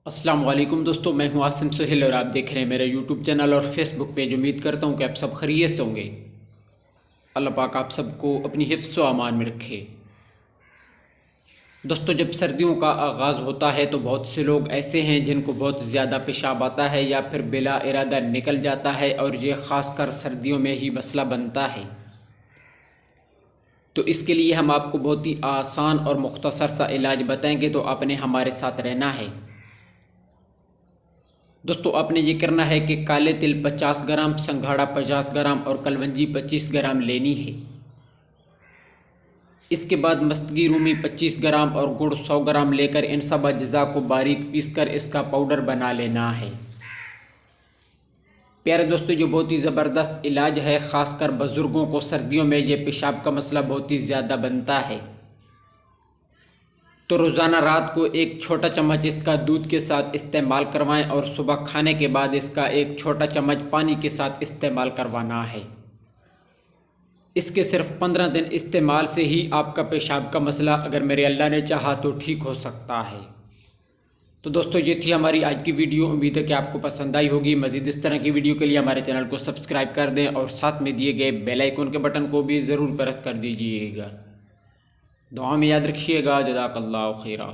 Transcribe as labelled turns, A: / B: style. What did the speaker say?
A: अस्सलाम वालेकुम दोस्तों, मैं हूं आसिम सुहेल और आप देख रहे हैं मेरा यूट्यूब चैनल और फेसबुक पेज। उम्मीद करता हूं कि आप सब खैरियत से होंगे। अल्लाह पाक आप सबको अपनी हिफ्ज़ व अमान में रखे। दोस्तों, जब सर्दियों का आगाज़ होता है तो बहुत से लोग ऐसे हैं जिनको बहुत ज़्यादा पेशाब आता है या फिर बिला इरादा निकल जाता है और ये ख़ासकर सर्दियों में ही मसला बनता है। तो इसके लिए हम आपको बहुत ही आसान और मुख्तसर सा इलाज बताएंगे, तो आपने हमारे साथ रहना है। दोस्तों, आपने ये करना है कि काले तिल 50 ग्राम, संघाड़ा 50 ग्राम और कलवंजी 25 ग्राम लेनी है। इसके बाद मस्तगी रूमी 25 ग्राम और गुड़ 100 ग्राम लेकर इन सब अज्जा को बारीक पीसकर इसका पाउडर बना लेना है। प्यारे दोस्तों, जो बहुत ही ज़बरदस्त इलाज है, ख़ासकर बुज़ुर्गों को सर्दियों में ये पेशाब का मसला बहुत ही ज़्यादा बनता है। तो रोज़ाना रात को एक छोटा चम्मच इसका दूध के साथ इस्तेमाल करवाएं और सुबह खाने के बाद इसका एक छोटा चम्मच पानी के साथ इस्तेमाल करवाना है। इसके सिर्फ 15 दिन इस्तेमाल से ही आपका पेशाब का मसला, अगर मेरे अल्लाह ने चाहा तो, ठीक हो सकता है। तो दोस्तों, ये थी हमारी आज की वीडियो। उम्मीद है कि आपको पसंद आई होगी। मज़ीद इस तरह की वीडियो के लिए हमारे चैनल को सब्सक्राइब कर दें और साथ में दिए गए बेल आइकन के बटन को भी ज़रूर प्रेस कर दीजिएगा। दुआ में याद रखिएगा। जज़ाकल्लाहु खैरा।